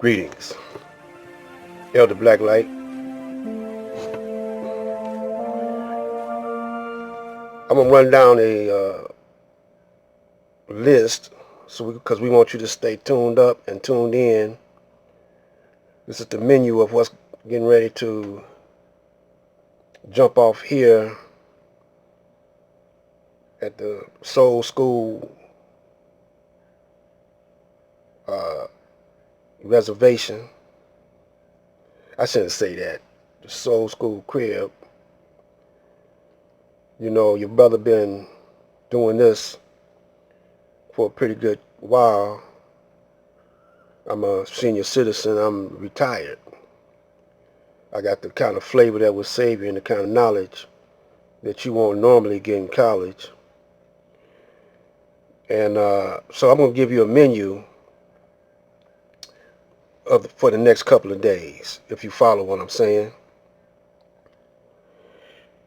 Greetings. Elder Blacklight. I'm going to run down a list because we want you to stay tuned up and tuned in. This is the menu of what's getting ready to jump off here at the Soul School reservation. I shouldn't say that. The Soul School crib. You know, your brother been doing this for a pretty good while. I'm a senior citizen. I'm retired. I got the kind of flavor that will save you and the kind of knowledge that you won't normally get in college. And so I'm going to give you a menu for the next couple of days, if you follow what I'm saying.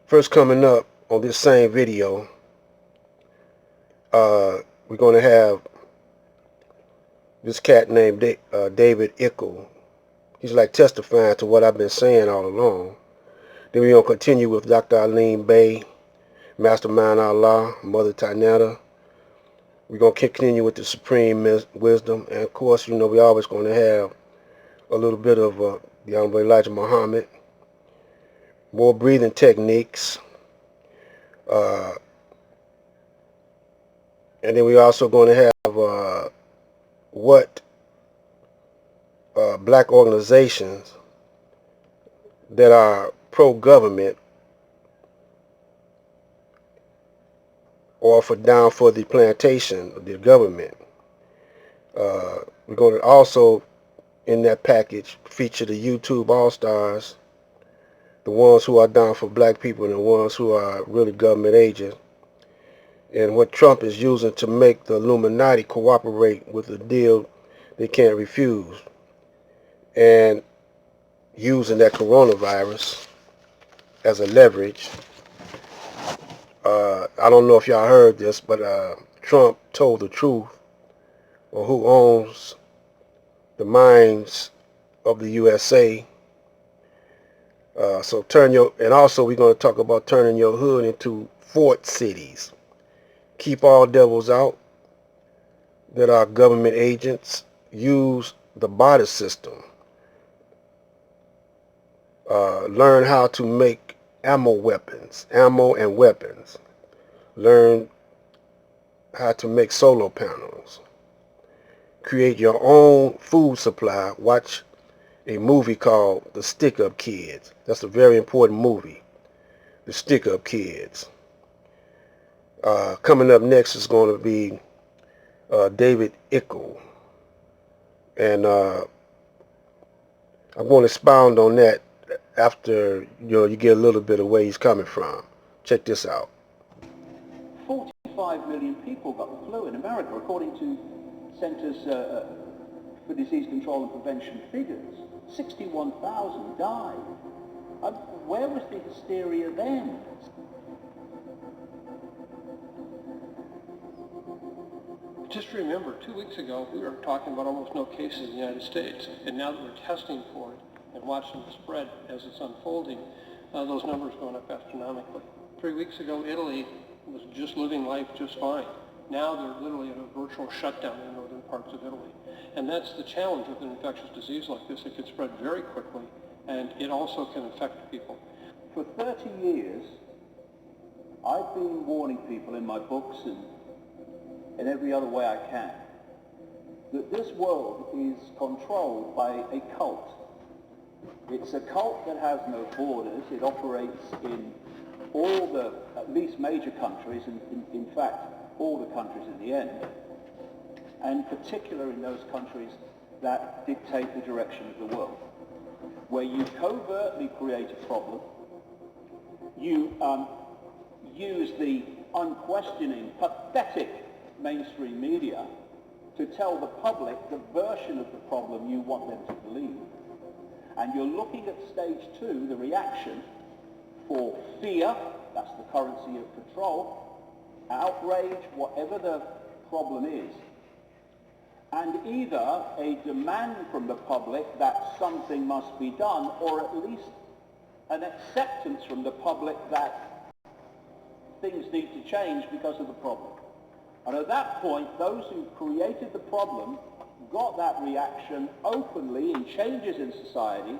First coming up on this same video, we're going to have this cat named David Ickle. He's like testifying to what I've been saying all along. Then we're going to continue with Dr. Aline Bay, Mastermind Allah, Mother Tynetta. We're going to continue with the Supreme Wisdom. And of course, you know, we're always going to have a little bit of the Honorable Elijah Muhammad. More breathing techniques. And then we're also going to have what black organizations that are pro-government or down for the plantation, the government. We're going to also, in that package, feature the YouTube All-Stars, the ones who are down for black people and the ones who are really government agents, and what Trump is using to make the Illuminati cooperate with a deal they can't refuse, and using that coronavirus as a leverage. I don't know if y'all heard this, but Trump told the truth on who owns the mines of the USA. And also we're going to talk about turning your hood into fort cities. Keep all devils out that are government agents. Use the barter system. Learn how to make ammo and weapons. Learn how to make solar panels. Create your own food supply. Watch a movie called The Stick-Up Kids. That's a very important movie. The Stick-Up Kids. Coming up next is going to be David Ickle. And I'm going to expound on that after you get a little bit of where he's coming from. Check this out. 45 million people got the flu in America, according to Centers for Disease Control and Prevention figures. 61,000 died. Where was the hysteria then? Just remember, 2 weeks ago, we were talking about almost no cases in the United States, and now that we're testing for it and watching the spread as it's unfolding, those numbers are going up astronomically. 3 weeks ago, Italy was just living life just fine. Now they're literally in a virtual shutdown in the northern parts of Italy. And that's the challenge with an infectious disease like this. It can spread very quickly, and it also can infect people. For 30 years, I've been warning people in my books and in every other way I can, that this world is controlled by a cult. It's a cult that has no borders. It operates in all the, at least major countries, and in fact, all the countries in the end, and particularly in those countries that dictate the direction of the world, where you covertly create a problem, you use the unquestioning, pathetic mainstream media to tell the public the version of the problem you want them to believe. And you're looking at stage 2, the reaction, for fear, that's the currency of control, outrage, whatever the problem is, and either a demand from the public that something must be done, or at least an acceptance from the public that things need to change because of the problem. And at that point, those who created the problem got that reaction openly in changes in society,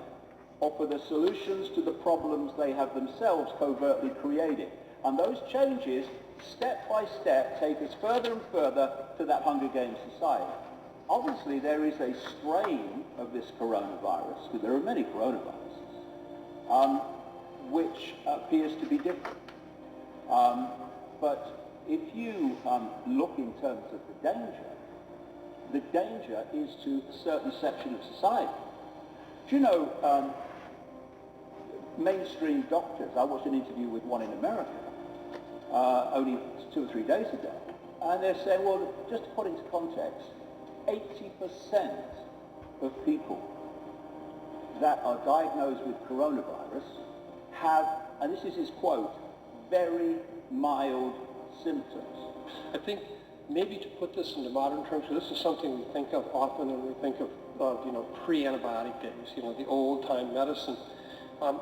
offer the solutions to the problems they have themselves covertly created. And those changes, step by step, take us further and further to that Hunger Games society. Obviously, there is a strain of this coronavirus, because there are many coronaviruses, which appears to be different. But if you look in terms of the danger is to a certain section of society. Do you know, mainstream doctors, I watched an interview with one in America only 2 or 3 days ago, and they're saying, well, just to put into context, 80% of people that are diagnosed with coronavirus have, and this is his quote, very mild symptoms. I think maybe to put this into modern terms, this is something we think of often when we think of pre-antibiotic days, the old-time medicine.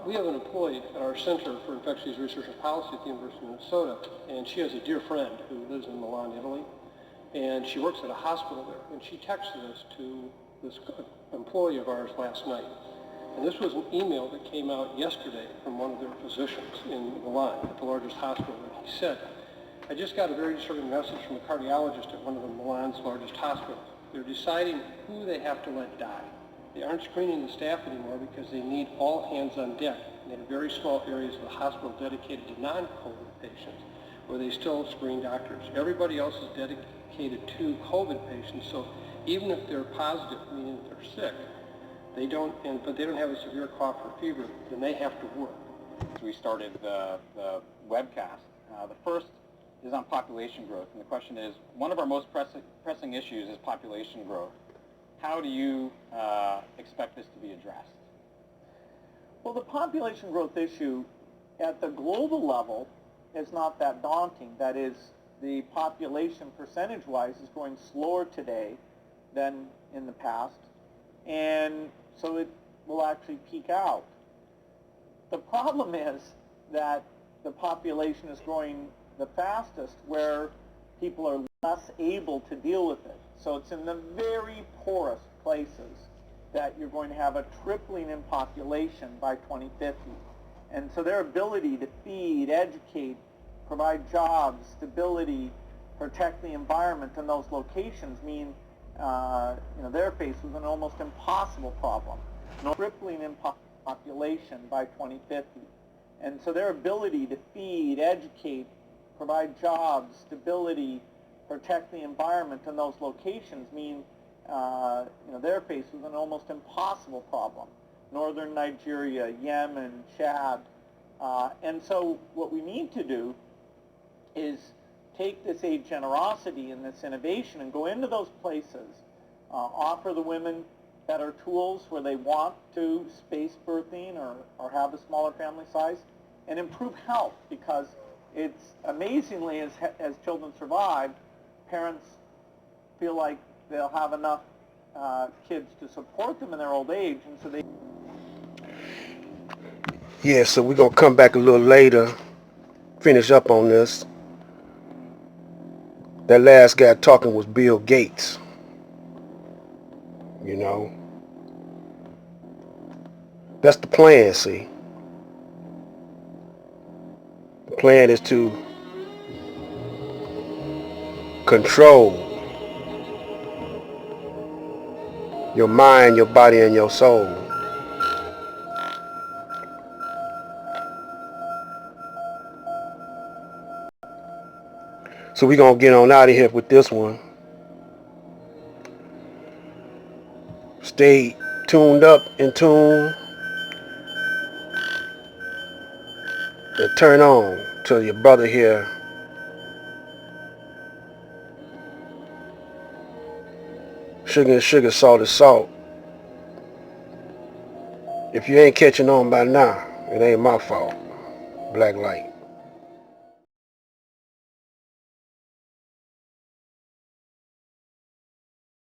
We have an employee at our Center for Infectious Disease Research and Policy at the University of Minnesota, and she has a dear friend who lives in Milan, Italy, and she works at a hospital there, and she texted this to this employee of ours last night. And this was an email that came out yesterday from one of their physicians in Milan, at the largest hospital, and he said, I just got a very disturbing message from a cardiologist at one of the Milan's largest hospitals. They're deciding who they have to let die. They aren't screening the staff anymore because they need all hands on deck. And they have very small areas of the hospital dedicated to non-COVID patients, where they still screen doctors. Everybody else is dedicated to COVID patients, so even if they're positive, meaning if they're sick, but they don't have a severe cough or fever, then they have to work. So we started the webcast. The first is on population growth, and the question is, one of our most pressing issues is population growth. How do you expect this to be addressed? Well, the population growth issue at the global level is not that daunting. That is, the population percentage-wise is growing slower today than in the past, and so it will actually peak out. The problem is that the population is growing the fastest where people are less able to deal with it. So it's in the very poorest places that you're going to have a tripling in population by 2050. And so their ability to feed, educate, provide jobs, stability, protect the environment in those locations mean they're faced with an almost impossible problem. Tripling in population by 2050. And so their ability to feed, educate, provide jobs, stability, protect the environment in those locations mean they're faced with an almost impossible problem. Northern Nigeria, Yemen, Chad. And so what we need to do is take this aid generosity and this innovation and go into those places, offer the women better tools where they want to space birthing or have a smaller family size, and improve health, because it's amazingly, as children survive, parents feel like they'll have enough kids to support them in their old age, and so they... Yeah, so we're going to come back a little later, finish up on this. That last guy talking was Bill Gates. That's the plan, see. The plan is to control your mind, your body, and your soul. So we're going to get on out of here with this one. Stay tuned up in tune and turn on to your brother here. Sugar and sugar, salt is salt. If you ain't catching on by now, it ain't my fault. Black light.